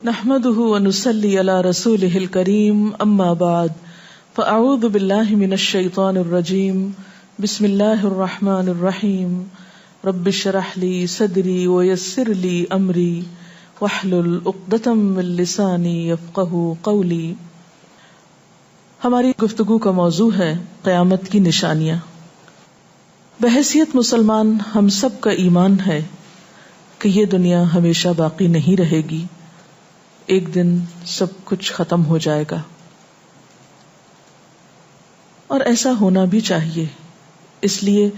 نحمده ونصلي على رسوله الكريم اما بعد فاعوذ بالله من الشيطان الرجيم بسم الله الرحمن الرحيم رب اشرح لي صدري ويسر لي امري واحلل عقدة من لساني يفقهوا قولي. ہماری گفتگو کا موضوع ہے قیامت کی نشانیاں. بحیثیت مسلمان ہم سب کا ایمان ہے کہ یہ دنیا ہمیشہ باقی نہیں رہے گی، ایک دن سب کچھ ختم ہو جائے گا، اور ایسا ہونا بھی چاہیے، اس لیے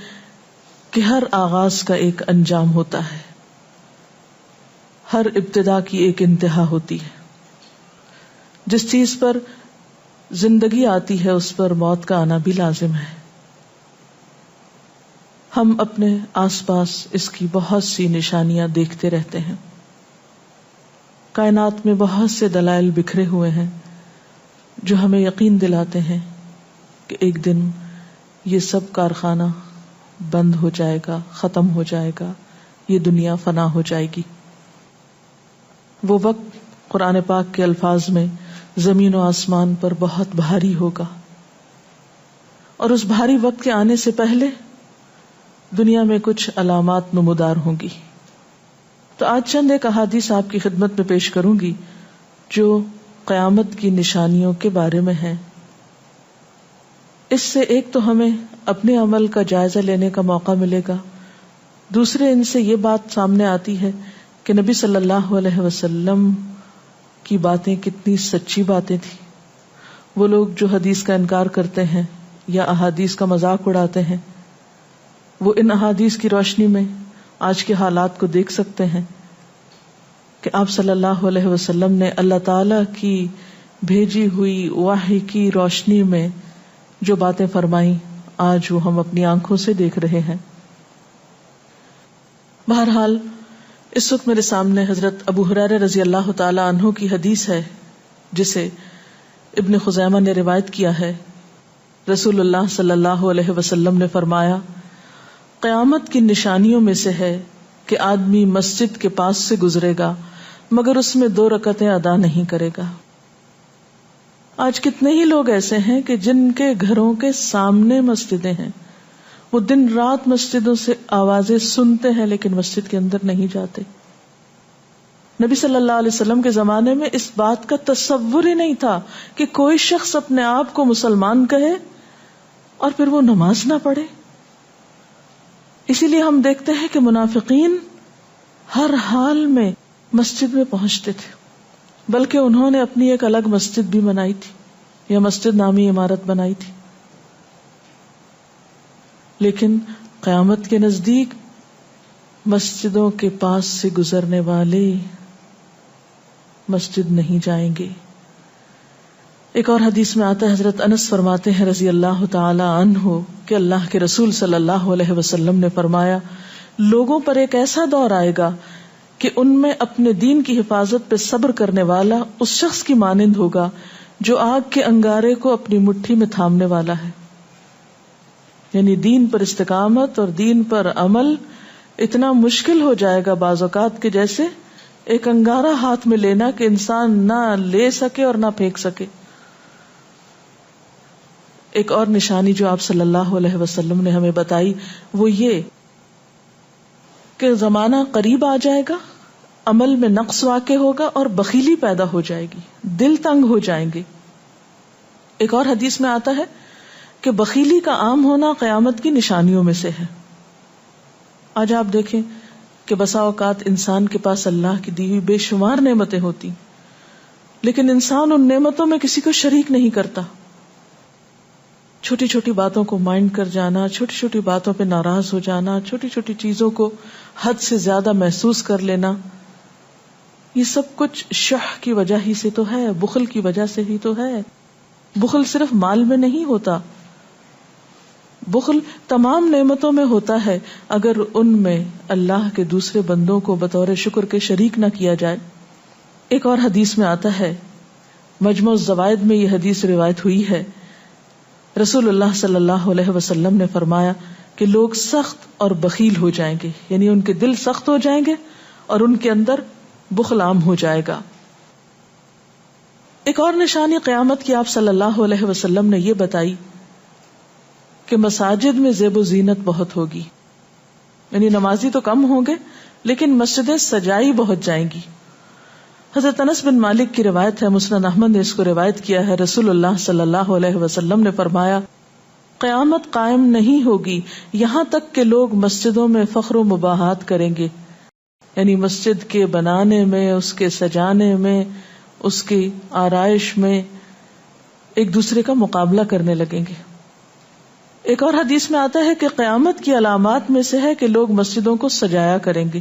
کہ ہر آغاز کا ایک انجام ہوتا ہے، ہر ابتدا کی ایک انتہا ہوتی ہے. جس چیز پر زندگی آتی ہے اس پر موت کا آنا بھی لازم ہے. ہم اپنے آس پاس اس کی بہت سی نشانیاں دیکھتے رہتے ہیں. کائنات میں بہت سے دلائل بکھرے ہوئے ہیں جو ہمیں یقین دلاتے ہیں کہ ایک دن یہ سب کارخانہ بند ہو جائے گا، ختم ہو جائے گا، یہ دنیا فنا ہو جائے گی. وہ وقت قرآن پاک کے الفاظ میں زمین و آسمان پر بہت بھاری ہوگا، اور اس بھاری وقت کے آنے سے پہلے دنیا میں کچھ علامات نمودار ہوں گی. تو آج چند ایک احادیث آپ کی خدمت میں پیش کروں گی جو قیامت کی نشانیوں کے بارے میں ہیں. اس سے ایک تو ہمیں اپنے عمل کا جائزہ لینے کا موقع ملے گا، دوسرے ان سے یہ بات سامنے آتی ہے کہ نبی صلی اللہ علیہ وسلم کی باتیں کتنی سچی باتیں تھیں. وہ لوگ جو حدیث کا انکار کرتے ہیں یا احادیث کا مذاق اڑاتے ہیں، وہ ان احادیث کی روشنی میں آج کے حالات کو دیکھ سکتے ہیں کہ آپ صلی اللہ علیہ وسلم نے اللہ تعالی کی بھیجی ہوئی وحی کی روشنی میں جو باتیں فرمائیں آج وہ ہم اپنی آنکھوں سے دیکھ رہے ہیں. بہرحال اس وقت میرے سامنے حضرت ابو ہریرہ رضی اللہ تعالی عنہ کی حدیث ہے جسے ابن خزیمہ نے روایت کیا ہے. رسول اللہ صلی اللہ علیہ وسلم نے فرمایا، قیامت کی نشانیوں میں سے ہے کہ آدمی مسجد کے پاس سے گزرے گا مگر اس میں 2 رکعتیں ادا نہیں کرے گا. آج کتنے ہی لوگ ایسے ہیں کہ جن کے گھروں کے سامنے مسجدیں ہیں، وہ دن رات مسجدوں سے آوازیں سنتے ہیں لیکن مسجد کے اندر نہیں جاتے. نبی صلی اللہ علیہ وسلم کے زمانے میں اس بات کا تصور ہی نہیں تھا کہ کوئی شخص اپنے آپ کو مسلمان کہے اور پھر وہ نماز نہ پڑھے. اسی لیے ہم دیکھتے ہیں کہ منافقین ہر حال میں مسجد میں پہنچتے تھے، بلکہ انہوں نے اپنی ایک الگ مسجد بھی بنائی تھی یا مسجد نامی عمارت بنائی تھی. لیکن قیامت کے نزدیک مسجدوں کے پاس سے گزرنے والے مسجد نہیں جائیں گے. ایک اور حدیث میں آتا ہے، حضرت انس فرماتے ہیں رضی اللہ تعالی عنہ کہ اللہ کے رسول صلی اللہ علیہ وسلم نے فرمایا، لوگوں پر ایک ایسا دور آئے گا کہ ان میں اپنے دین کی حفاظت پہ صبر کرنے والا اس شخص کی مانند ہوگا جو آگ کے انگارے کو اپنی مٹھی میں تھامنے والا ہے. یعنی دین پر استقامت اور دین پر عمل اتنا مشکل ہو جائے گا بعض اوقات کہ جیسے ایک انگارہ ہاتھ میں لینا کہ انسان نہ لے سکے اور نہ پھینک سکے. ایک اور نشانی جو آپ صلی اللہ علیہ وسلم نے ہمیں بتائی وہ یہ کہ زمانہ قریب آ جائے گا، عمل میں نقص واقع ہوگا اور بخیلی پیدا ہو جائے گی، دل تنگ ہو جائیں گے. ایک اور حدیث میں آتا ہے کہ بخیلی کا عام ہونا قیامت کی نشانیوں میں سے ہے. آج آپ دیکھیں کہ بسا اوقات انسان کے پاس اللہ کی دی ہوئی بے شمار نعمتیں ہوتی لیکن انسان ان نعمتوں میں کسی کو شریک نہیں کرتا. چھوٹی چھوٹی باتوں کو مائنڈ کر جانا، چھوٹی چھوٹی باتوں پہ ناراض ہو جانا، چھوٹی چھوٹی چیزوں کو حد سے زیادہ محسوس کر لینا، یہ سب کچھ شح کی وجہ ہی سے تو ہے، بخل کی وجہ سے ہی تو ہے. بخل صرف مال میں نہیں ہوتا، بخل تمام نعمتوں میں ہوتا ہے اگر ان میں اللہ کے دوسرے بندوں کو بطور شکر کے شریک نہ کیا جائے. ایک اور حدیث میں آتا ہے، مجموع الزوائد میں یہ حدیث روایت ہوئی ہے، رسول اللہ صلی اللہ علیہ وسلم نے فرمایا کہ لوگ سخت اور بخیل ہو جائیں گے، یعنی ان کے دل سخت ہو جائیں گے اور ان کے اندر بخل عام ہو جائے گا. ایک اور نشانی قیامت کی آپ صلی اللہ علیہ وسلم نے یہ بتائی کہ مساجد میں زیب و زینت بہت ہوگی، یعنی نمازی تو کم ہوں گے لیکن مسجدیں سجائی بہت جائیں گی. حضرت انس بن مالک کی روایت ہے، مسند احمد نے اس کو روایت کیا ہے، رسول اللہ صلی اللہ علیہ وسلم نے فرمایا قیامت قائم نہیں ہوگی یہاں تک کہ لوگ مسجدوں میں فخر و مباحات کریں گے، یعنی مسجد کے بنانے میں، اس کے سجانے میں، اس کی آرائش میں ایک دوسرے کا مقابلہ کرنے لگیں گے. ایک اور حدیث میں آتا ہے کہ قیامت کی علامات میں سے ہے کہ لوگ مسجدوں کو سجایا کریں گے،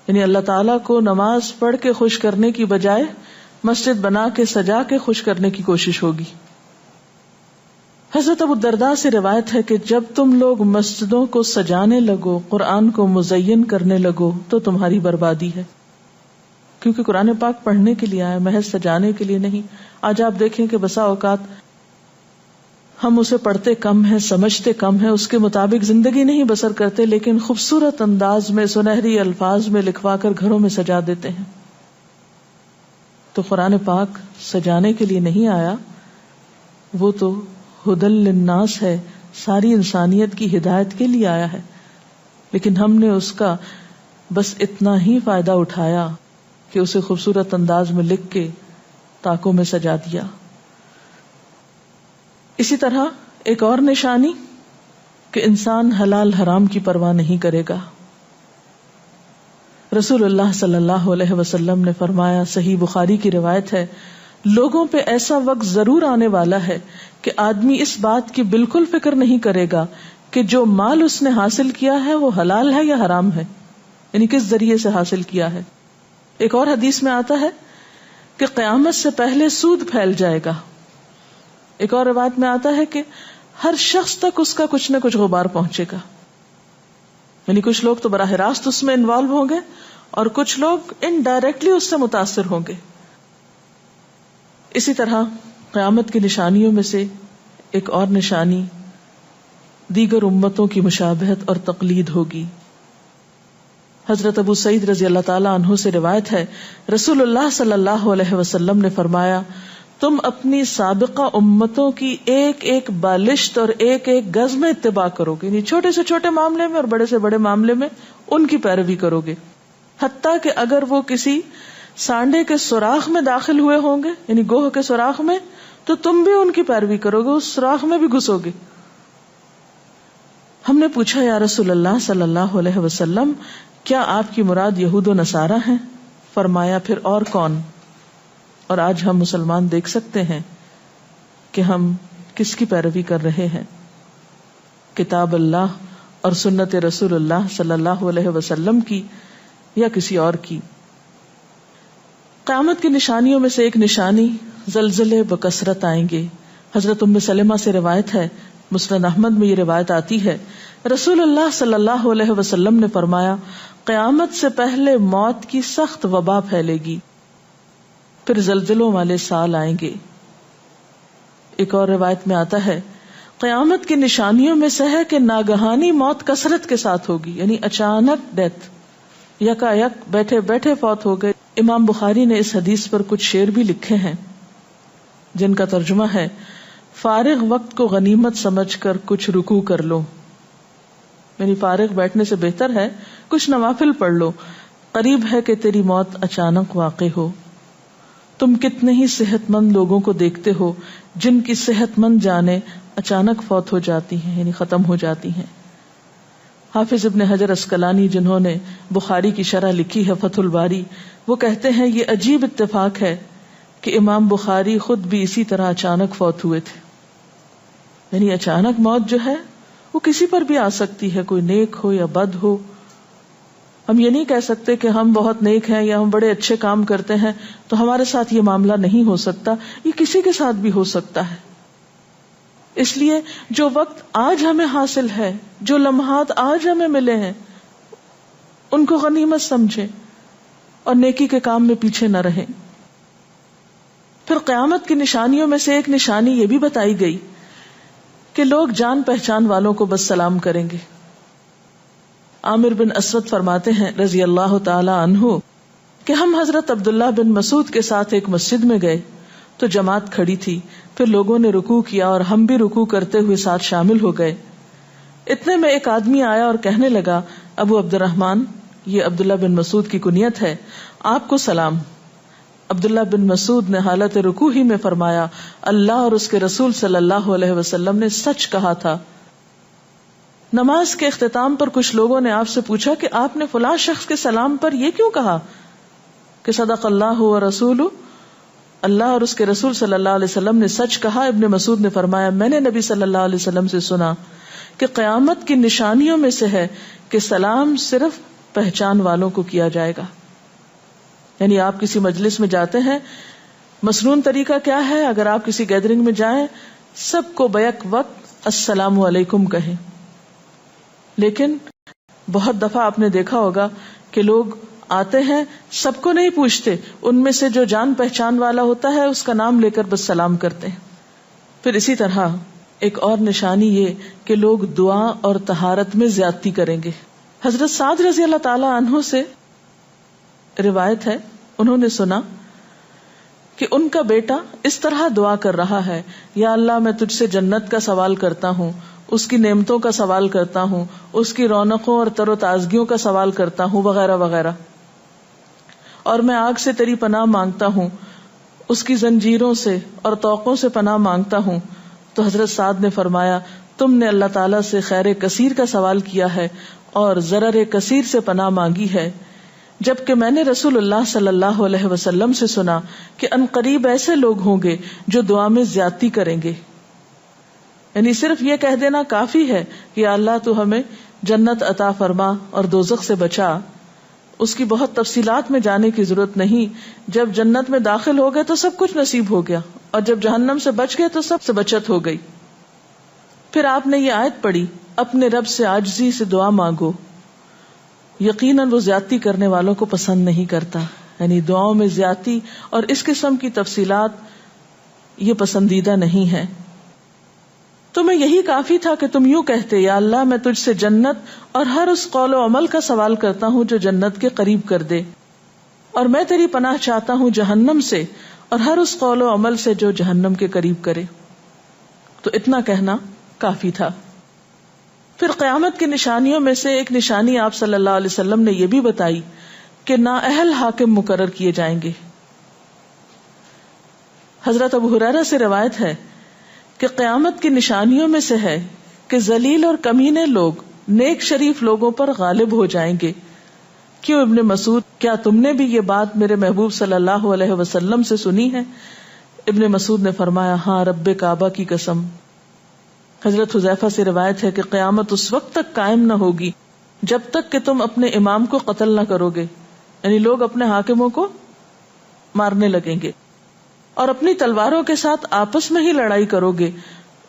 یعنی اللہ تعالیٰ کو نماز پڑھ کے خوش کرنے کی بجائے مسجد بنا کے سجا کے خوش کرنے کی کوشش ہوگی. حضرت ابو الدرداء سے روایت ہے کہ جب تم لوگ مسجدوں کو سجانے لگو، قرآن کو مزین کرنے لگو تو تمہاری بربادی ہے، کیونکہ قرآن پاک پڑھنے کے لیے آیا، محض سجانے کے لیے نہیں. آج آپ دیکھیں کہ بسا اوقات ہم اسے پڑھتے کم ہیں، سمجھتے کم ہیں، اس کے مطابق زندگی نہیں بسر کرتے، لیکن خوبصورت انداز میں سنہری الفاظ میں لکھوا کر گھروں میں سجا دیتے ہیں. تو قرآن پاک سجانے کے لیے نہیں آیا، وہ تو ہدی للناس ہے، ساری انسانیت کی ہدایت کے لیے آیا ہے، لیکن ہم نے اس کا بس اتنا ہی فائدہ اٹھایا کہ اسے خوبصورت انداز میں لکھ کے تاکوں میں سجا دیا. اسی طرح ایک اور نشانی کہ انسان حلال حرام کی پرواہ نہیں کرے گا. رسول اللہ صلی اللہ علیہ وسلم نے فرمایا، صحیح بخاری کی روایت ہے، لوگوں پہ ایسا وقت ضرور آنے والا ہے کہ آدمی اس بات کی بالکل فکر نہیں کرے گا کہ جو مال اس نے حاصل کیا ہے وہ حلال ہے یا حرام ہے، یعنی کس ذریعے سے حاصل کیا ہے. ایک اور حدیث میں آتا ہے کہ قیامت سے پہلے سود پھیل جائے گا. ایک اور روایت میں آتا ہے کہ ہر شخص تک اس کا کچھ نہ کچھ غبار پہنچے گا، یعنی کچھ لوگ تو براہ راست اس میں انوالو ہوں گے اور کچھ لوگ انڈائریکٹلی اس سے متاثر ہوں گے. اسی طرح قیامت کی نشانیوں میں سے ایک اور نشانی دیگر امتوں کی مشابہت اور تقلید ہوگی. حضرت ابو سعید رضی اللہ تعالی عنہ سے روایت ہے، رسول اللہ صلی اللہ علیہ وسلم نے فرمایا، تم اپنی سابقہ امتوں کی ایک ایک بالشت اور ایک ایک گز میں اتباع کرو گے، یعنی چھوٹے سے چھوٹے معاملے میں اور بڑے سے بڑے معاملے میں ان کی پیروی کرو گے، حتیٰ کہ اگر وہ کسی سانڈے کے سوراخ میں داخل ہوئے ہوں گے، یعنی گوہ کے سوراخ میں، تو تم بھی ان کی پیروی کرو گے، اس سوراخ میں بھی گھسو گے. ہم نے پوچھا، یا رسول اللہ صلی اللہ علیہ وسلم، کیا آپ کی مراد یہود و نصارہ ہیں؟ فرمایا، پھر اور کون؟ اور آج ہم مسلمان دیکھ سکتے ہیں کہ ہم کس کی پیروی کر رہے ہیں، کتاب اللہ اور سنت رسول اللہ صلی اللہ علیہ وسلم کی یا کسی اور کی. قیامت کی نشانیوں میں سے ایک نشانی زلزلے بکثرت آئیں گے. حضرت ام سلمہ سے روایت ہے، مسند احمد میں یہ روایت آتی ہے، رسول اللہ صلی اللہ علیہ وسلم نے فرمایا، قیامت سے پہلے موت کی سخت وبا پھیلے گی، پھر زلزلوں والے سال آئیں گے. ایک اور روایت میں آتا ہے، قیامت کی نشانیوں میں سے ہے کہ ناگہانی موت کثرت کے ساتھ ہوگی، یعنی اچانک ڈیتھ، یکا یک بیٹھے بیٹھے فوت ہو گئے. امام بخاری نے اس حدیث پر کچھ شعر بھی لکھے ہیں جن کا ترجمہ ہے، فارغ وقت کو غنیمت سمجھ کر کچھ رکوع کر لو، یعنی فارغ بیٹھنے سے بہتر ہے کچھ نوافل پڑھ لو، قریب ہے کہ تیری موت اچانک واقع ہو. تم کتنے ہی صحت مند لوگوں کو دیکھتے ہو جن کی صحت مند جانیں اچانک فوت ہو جاتی ہیں، یعنی ختم ہو جاتی ہیں. حافظ ابن حجر عسقلانی جنہوں نے بخاری کی شرح لکھی ہے فتح الباری، وہ کہتے ہیں یہ عجیب اتفاق ہے کہ امام بخاری خود بھی اسی طرح اچانک فوت ہوئے تھے. یعنی اچانک موت جو ہے وہ کسی پر بھی آ سکتی ہے، کوئی نیک ہو یا بد ہو. ہم یہ نہیں کہہ سکتے کہ ہم بہت نیک ہیں یا ہم بڑے اچھے کام کرتے ہیں تو ہمارے ساتھ یہ معاملہ نہیں ہو سکتا، یہ کسی کے ساتھ بھی ہو سکتا ہے. اس لیے جو وقت آج ہمیں حاصل ہے، جو لمحات آج ہمیں ملے ہیں، ان کو غنیمت سمجھیں اور نیکی کے کام میں پیچھے نہ رہیں. پھر قیامت کی نشانیوں میں سے ایک نشانی یہ بھی بتائی گئی کہ لوگ جان پہچان والوں کو بس سلام کریں گے. عامر بن اسود فرماتے ہیں رضی اللہ تعالی عنہ کہ ہم حضرت عبداللہ بن مسعود کے ساتھ ایک مسجد میں گئے تو جماعت کھڑی تھی، پھر لوگوں نے رکوع کیا اور ہم بھی رکوع کرتے ہوئے ساتھ شامل ہو گئے۔ اتنے میں ایک آدمی آیا اور کہنے لگا، ابو عبد الرحمن، یہ عبداللہ بن مسعود کی کنیت ہے، آپ کو سلام۔ عبداللہ بن مسعود نے حالت رکوع ہی میں فرمایا، اللہ اور اس کے رسول صلی اللہ علیہ وسلم نے سچ کہا تھا۔ نماز کے اختتام پر کچھ لوگوں نے آپ سے پوچھا کہ آپ نے فلاں شخص کے سلام پر یہ کیوں کہا کہ صدق اللہ و رسولہ، اللہ اور اس کے رسول صلی اللہ علیہ وسلم نے سچ کہا۔ ابن مسعود نے فرمایا، میں نے نبی صلی اللہ علیہ وسلم سے سنا کہ قیامت کی نشانیوں میں سے ہے کہ سلام صرف پہچان والوں کو کیا جائے گا۔ یعنی آپ کسی مجلس میں جاتے ہیں، مسنون طریقہ کیا ہے؟ اگر آپ کسی گیدرنگ میں جائیں، سب کو بیک وقت السلام علیکم کہیں، لیکن بہت دفعہ آپ نے دیکھا ہوگا کہ لوگ آتے ہیں، سب کو نہیں پوچھتے، ان میں سے جو جان پہچان والا ہوتا ہے اس کا نام لے کر بس سلام کرتے ہیں۔ پھر اسی طرح ایک اور نشانی یہ کہ لوگ دعا اور طہارت میں زیادتی کریں گے۔ حضرت سعد رضی اللہ تعالی عنہ سے روایت ہے، انہوں نے سنا کہ ان کا بیٹا اس طرح دعا کر رہا ہے، یا اللہ میں تجھ سے جنت کا سوال کرتا ہوں، اس کی نعمتوں کا سوال کرتا ہوں، اس کی رونقوں اور تر و تازگیوں کا سوال کرتا ہوں، وغیرہ وغیرہ، اور میں آگ سے تیری پناہ مانگتا ہوں، اس کی زنجیروں سے اور طوقوں سے پناہ مانگتا ہوں۔ تو حضرت سعد نے فرمایا، تم نے اللہ تعالیٰ سے خیر کثیر کا سوال کیا ہے اور ضرر کثیر سے پناہ مانگی ہے، جبکہ میں نے رسول اللہ صلی اللہ علیہ وسلم سے سنا کہ ان قریب ایسے لوگ ہوں گے جو دعا میں زیادتی کریں گے۔ یعنی صرف یہ کہہ دینا کافی ہے کہ اللہ تو ہمیں جنت عطا فرما اور دوزخ سے بچا، اس کی بہت تفصیلات میں جانے کی ضرورت نہیں۔ جب جنت میں داخل ہو گئے تو سب کچھ نصیب ہو گیا، اور جب جہنم سے بچ گئے تو سب سے بچت ہو گئی۔ پھر آپ نے یہ آیت پڑھی، اپنے رب سے عاجزی سے دعا مانگو، یقیناً وہ زیادتی کرنے والوں کو پسند نہیں کرتا۔ یعنی دعاؤں میں زیادتی اور اس قسم کی تفصیلات یہ پسندیدہ نہیں ہے۔ تمہیں یہی کافی تھا کہ تم یوں کہتے، یا اللہ میں تجھ سے جنت اور ہر اس قول و عمل کا سوال کرتا ہوں جو جنت کے قریب کر دے، اور میں تیری پناہ چاہتا ہوں جہنم سے اور ہر اس قول و عمل سے جو جہنم کے قریب کرے۔ تو اتنا کہنا کافی تھا۔ پھر قیامت کی نشانیوں میں سے ایک نشانی آپ صلی اللہ علیہ وسلم نے یہ بھی بتائی کہ نااہل حاکم مقرر کیے جائیں گے۔ حضرت ابو ہریرہ سے روایت ہے کہ قیامت کی نشانیوں میں سے ہے کہ ذلیل اور کمینے لوگ نیک شریف لوگوں پر غالب ہو جائیں گے۔ کیوں ابن مسعود، کیا تم نے بھی یہ بات میرے محبوب صلی اللہ علیہ وسلم سے سنی ہے؟ ابن مسعود نے فرمایا، ہاں رب کعبہ کی قسم۔ حضرت حذیفہ سے روایت ہے کہ قیامت اس وقت تک قائم نہ ہوگی جب تک کہ تم اپنے امام کو قتل نہ کرو گے، یعنی لوگ اپنے حاکموں کو مارنے لگیں گے اور اپنی تلواروں کے ساتھ آپس میں ہی لڑائی کرو گے،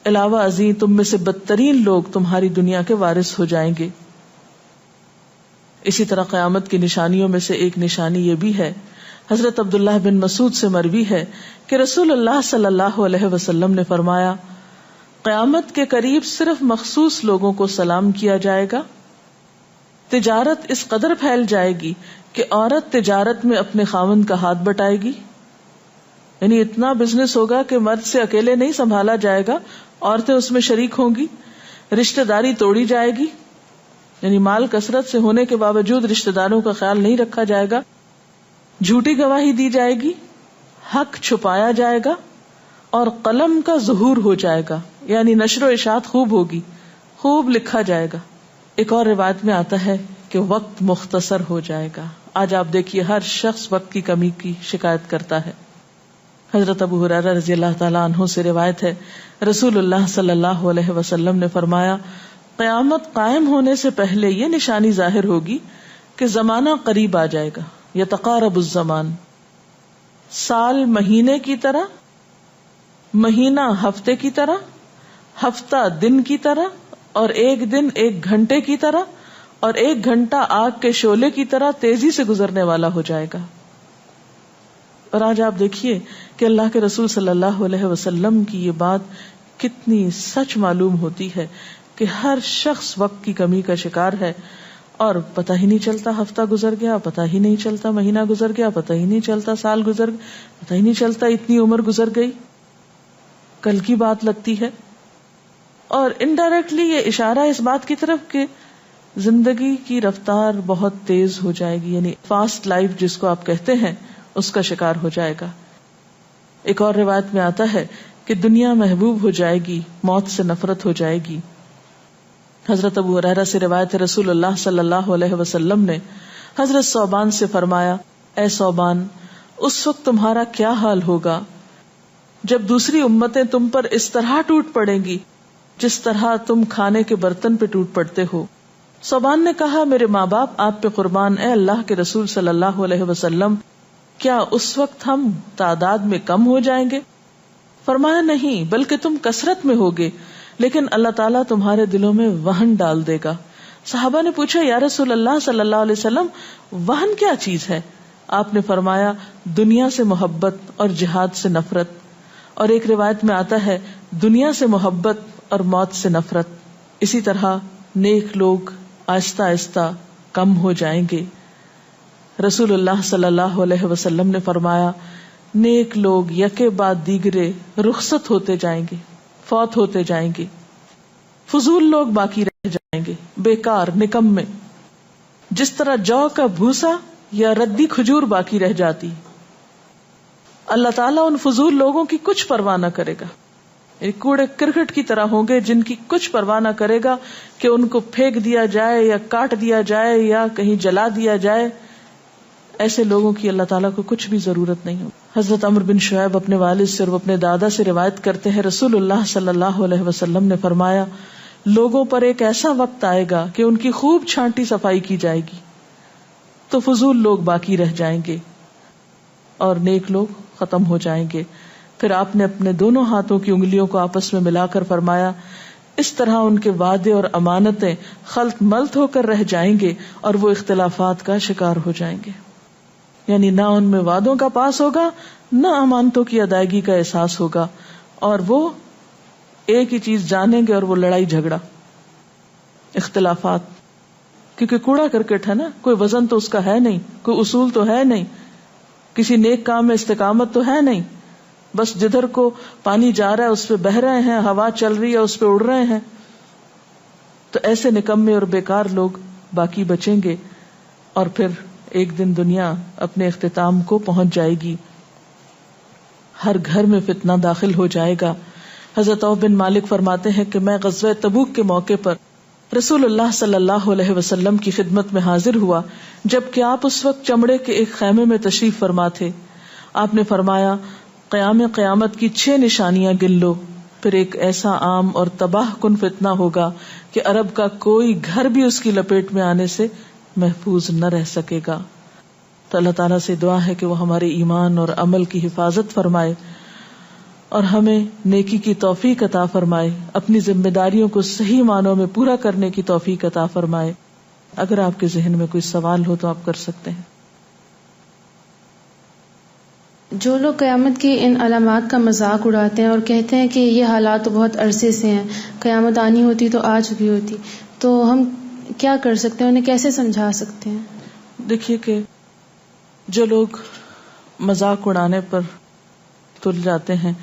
علاوہ ازیں تم میں سے بدترین لوگ تمہاری دنیا کے وارث ہو جائیں گے۔ اسی طرح قیامت کی نشانیوں میں سے ایک نشانی یہ بھی ہے، حضرت عبداللہ بن مسعود سے مروی ہے کہ رسول اللہ صلی اللہ علیہ وسلم نے فرمایا، قیامت کے قریب صرف مخصوص لوگوں کو سلام کیا جائے گا۔ تجارت اس قدر پھیل جائے گی کہ عورت تجارت میں اپنے خاوند کا ہاتھ بٹائے گی، یعنی اتنا بزنس ہوگا کہ مرد سے اکیلے نہیں سنبھالا جائے گا، عورتیں اس میں شریک ہوں گی، رشتہ داری توڑی جائے گی، یعنی مال کثرت سے ہونے کے باوجود رشتہ داروں کا خیال نہیں رکھا جائے گا، جھوٹی گواہی دی جائے گی، حق چھپایا جائے گا، اور قلم کا ظہور ہو جائے گا، یعنی نشر و اشاعت خوب ہوگی، خوب لکھا جائے گا۔ ایک اور روایت میں آتا ہے کہ وقت مختصر ہو جائے گا۔ آج آپ دیکھیے ہر شخص وقت کی کمی کی شکایت کرتا ہے۔ حضرت ابو ہریرہ رضی اللہ تعالیٰ عنہ سے روایت ہے، رسول اللہ صلی اللہ علیہ وسلم نے فرمایا، قیامت قائم ہونے سے پہلے یہ نشانی ظاہر ہوگی کہ زمانہ قریب آ جائے گا، یتقارب الزمان، سال مہینے کی طرح، مہینہ ہفتے کی طرح، ہفتہ دن کی طرح، اور ایک دن ایک گھنٹے کی طرح، اور ایک گھنٹہ آگ کے شعلے کی طرح تیزی سے گزرنے والا ہو جائے گا۔ اور آج آپ دیکھیے کہ اللہ کے رسول صلی اللہ علیہ وسلم کی یہ بات کتنی سچ معلوم ہوتی ہے کہ ہر شخص وقت کی کمی کا شکار ہے، اور پتہ ہی نہیں چلتا ہفتہ گزر گیا، پتہ ہی نہیں چلتا مہینہ گزر گیا، پتہ ہی نہیں چلتا سال گزر گیا، پتہ ہی نہیں چلتا اتنی عمر گزر گئی، کل کی بات لگتی ہے. اور انڈائریکٹلی یہ اشارہ اس بات کی طرف کہ زندگی کی رفتار بہت تیز ہو جائے گی، یعنی فاسٹ لائف جس کو آپ کہتے ہیں اس کا شکار ہو جائے گا. ایک اور روایت میں آتا ہے کہ دنیا محبوب ہو جائے گی، موت سے نفرت ہو جائے گی. حضرت ابو ہریرہ سے روایت ہے، رسول اللہ صلی اللہ علیہ وسلم نے حضرت ثوبان سے فرمایا، اے ثوبان، اس وقت تمہارا کیا حال ہوگا جب دوسری امتیں تم پر اس طرح ٹوٹ پڑیں گی جس طرح تم کھانے کے برتن پہ ٹوٹ پڑتے ہو. ثوبان نے کہا، میرے ماں باپ آپ پہ قربان، اے اللہ کے رسول صلی اللہ علیہ وسلم، کیا اس وقت ہم تعداد میں کم ہو جائیں گے؟ فرمایا، نہیں، بلکہ تم کثرت میں ہوگے، لیکن اللہ تعالیٰ تمہارے دلوں میں وہن ڈال دے گا. صحابہ نے پوچھا، یا رسول اللہ صلی اللہ علیہ وسلم، وہن کیا چیز ہے؟ آپ نے فرمایا، دنیا سے محبت اور جہاد سے نفرت. اور ایک روایت میں آتا ہے، دنیا سے محبت اور موت سے نفرت. اسی طرح نیک لوگ آہستہ آہستہ کم ہو جائیں گے. رسول اللہ صلی اللہ علیہ وسلم نے فرمایا، نیک لوگ یکے بعد دیگرے رخصت ہوتے جائیں گے، فوت ہوتے جائیں گے. فضول لوگ باقی رہ جائیں گے، بیکار، نکمے، جس طرح جو کا بھوسا یا ردی کھجور باقی رہ جاتی. اللہ تعالیٰ ان فضول لوگوں کی کچھ پرواہ نہ کرے گا، کوڑے کرکٹ کی طرح ہوں گے جن کی کچھ پرواہ نہ کرے گا کہ ان کو پھینک دیا جائے یا کاٹ دیا جائے یا کہیں جلا دیا جائے. ایسے لوگوں کی اللہ تعالیٰ کو کچھ بھی ضرورت نہیں ہو. حضرت عمرو بن شعیب اپنے والد سے اور اپنے دادا سے روایت کرتے ہیں، رسول اللہ صلی اللہ علیہ وسلم نے فرمایا، لوگوں پر ایک ایسا وقت آئے گا کہ ان کی خوب چھانٹی صفائی کی جائے گی تو فضول لوگ باقی رہ جائیں گے اور نیک لوگ ختم ہو جائیں گے. پھر آپ نے اپنے دونوں ہاتھوں کی انگلیوں کو آپس میں ملا کر فرمایا، اس طرح ان کے وعدے اور امانتیں خلط ملط ہو کر رہ جائیں گے اور وہ اختلافات کا شکار ہو جائیں گے. یعنی نہ ان میں وعدوں کا پاس ہوگا، نہ امانتوں کی ادائیگی کا احساس ہوگا، اور وہ ایک ہی چیز جانیں گے اور وہ لڑائی جھگڑا، اختلافات. کیونکہ کوڑا کرکٹ ہے نا، کوئی وزن تو اس کا ہے نہیں، کوئی اصول تو ہے نہیں، کسی نیک کام میں استقامت تو ہے نہیں، بس جدھر کو پانی جا رہا ہے اس پہ بہ رہے ہیں، ہوا چل رہی ہے اس پہ اڑ رہے ہیں. تو ایسے نکمے اور بیکار لوگ باقی بچیں گے اور پھر ایک دن دنیا اپنے اختتام کو پہنچ جائے گی. ہر گھر میں فتنہ داخل ہو جائے گا. حضرت عوف بن مالک فرماتے ہیں کہ میں غزوہ تبوک کے موقع پر رسول اللہ صلی اللہ علیہ وسلم کی خدمت میں حاضر ہوا جبکہ آپ اس وقت چمڑے کے ایک خیمے میں تشریف فرما تھے. آپ نے فرمایا، قیامت کی 6 نشانیاں گن لو. پھر ایک ایسا عام اور تباہ کن فتنہ ہوگا کہ عرب کا کوئی گھر بھی اس کی لپیٹ میں آنے سے محفوظ نہ رہ سکے گا. تو اللہ تعالیٰ سے دعا ہے کہ وہ ہمارے ایمان اور عمل کی حفاظت فرمائے اور ہمیں نیکی کی توفیق عطا فرمائے، اپنی ذمہ داریوں کو صحیح معنوں میں پورا کرنے کی توفیق عطا فرمائے. اگر آپ کے ذہن میں کوئی سوال ہو تو آپ کر سکتے ہیں. جو لوگ قیامت کی ان علامات کا مذاق اڑاتے ہیں اور کہتے ہیں کہ یہ حالات تو بہت عرصے سے ہیں، قیامت آنی ہوتی تو آ چکی ہوتی، تو ہم کیا کر سکتے ہیں، انہیں کیسے سمجھا سکتے ہیں؟ دیکھیے کہ جو لوگ مذاق اڑانے پر تل جاتے ہیں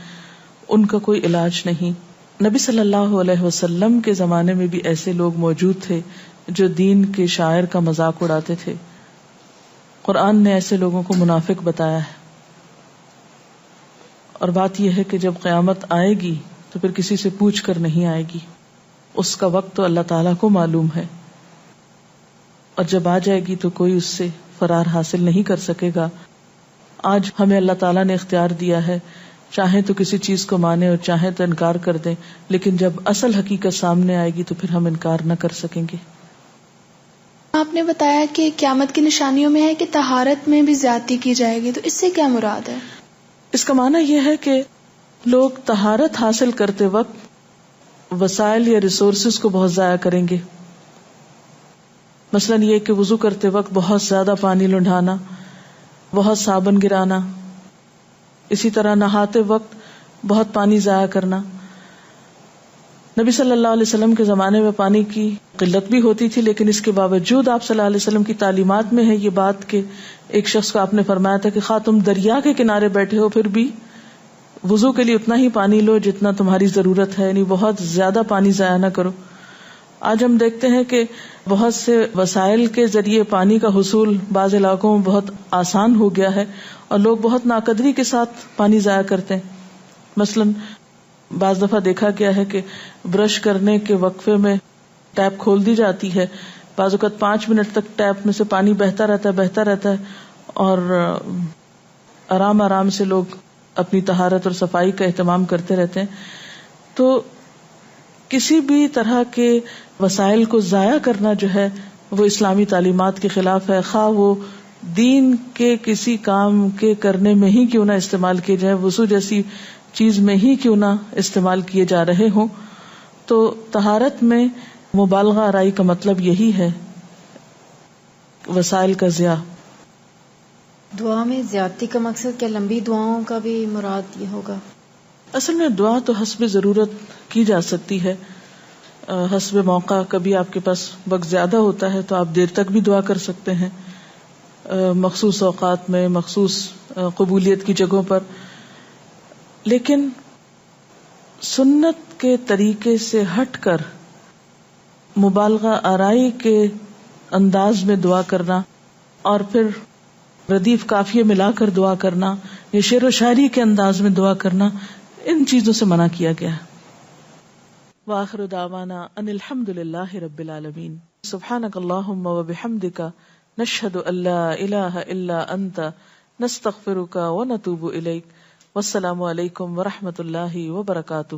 ان کا کوئی علاج نہیں. نبی صلی اللہ علیہ وسلم کے زمانے میں بھی ایسے لوگ موجود تھے جو دین کے شاعر کا مذاق اڑاتے تھے. قرآن نے ایسے لوگوں کو منافق بتایا ہے. اور بات یہ ہے کہ جب قیامت آئے گی تو پھر کسی سے پوچھ کر نہیں آئے گی، اس کا وقت تو اللہ تعالیٰ کو معلوم ہے، اور جب آ جائے گی تو کوئی اس سے فرار حاصل نہیں کر سکے گا. آج ہمیں اللہ تعالیٰ نے اختیار دیا ہے، چاہیں تو کسی چیز کو مانیں اور چاہیں تو انکار کر دیں، لیکن جب اصل حقیقت سامنے آئے گی تو پھر ہم انکار نہ کر سکیں گے. آپ نے بتایا کہ قیامت کی نشانیوں میں ہے کہ طہارت میں بھی زیادتی کی جائے گی، تو اس سے کیا مراد ہے؟ اس کا معنی یہ ہے کہ لوگ طہارت حاصل کرتے وقت وسائل یا ریسورسز کو بہت ضائع کریں گے. مثلاً یہ کہ وضو کرتے وقت بہت زیادہ پانی لنڈھانا، بہت صابن گرانا، اسی طرح نہاتے وقت بہت پانی ضائع کرنا. نبی صلی اللہ علیہ وسلم کے زمانے میں پانی کی قلت بھی ہوتی تھی، لیکن اس کے باوجود آپ صلی اللہ علیہ وسلم کی تعلیمات میں ہے یہ بات کہ ایک شخص کو آپ نے فرمایا تھا کہ خواہ تم دریا کے کنارے بیٹھے ہو پھر بھی وضو کے لیے اتنا ہی پانی لو جتنا تمہاری ضرورت ہے، یعنی بہت زیادہ پانی ضائع نہ کرو. آج ہم دیکھتے ہیں کہ بہت سے وسائل کے ذریعے پانی کا حصول بعض علاقوں میں بہت آسان ہو گیا ہے اور لوگ بہت ناقدری کے ساتھ پانی ضائع کرتے ہیں. مثلاً بعض دفعہ دیکھا گیا ہے کہ برش کرنے کے وقفے میں ٹیپ کھول دی جاتی ہے، بعض اوقات 5 منٹ تک ٹیپ میں سے پانی بہتا رہتا ہے اور آرام آرام سے لوگ اپنی طہارت اور صفائی کا اہتمام کرتے رہتے ہیں. تو کسی بھی طرح کے وسائل کو ضائع کرنا جو ہے وہ اسلامی تعلیمات کے خلاف ہے، خواہ وہ دین کے کسی کام کے کرنے میں ہی کیوں نہ استعمال کیے جائے، وضو جیسی چیز میں ہی کیوں نہ استعمال کیے جا رہے ہوں. تو طہارت میں مبالغہ آرائی کا مطلب یہی ہے، وسائل کا ضیاع. دعا میں زیادتی کا مقصد کیا لمبی دعاؤں کا بھی مراد یہ ہوگا؟ اصل میں دعا تو حسب ضرورت کی جا سکتی ہے، حسب موقع. کبھی آپ کے پاس وقت زیادہ ہوتا ہے تو آپ دیر تک بھی دعا کر سکتے ہیں، مخصوص اوقات میں، مخصوص قبولیت کی جگہوں پر. لیکن سنت کے طریقے سے ہٹ کر مبالغہ آرائی کے انداز میں دعا کرنا اور پھر ردیف قافیے ملا کر دعا کرنا یا شعر و شاعری کے انداز میں دعا کرنا، ان چیزوں سے منع کیا گیا. وآخر دعوانا ان الحمد للہ رب العالمین. سبحانک اللہم وبحمدک نشہد ان لا الہ الا انت نستغفرک ونتوب الیک. والسلام علیکم ورحمۃ اللہ وبرکاتہ.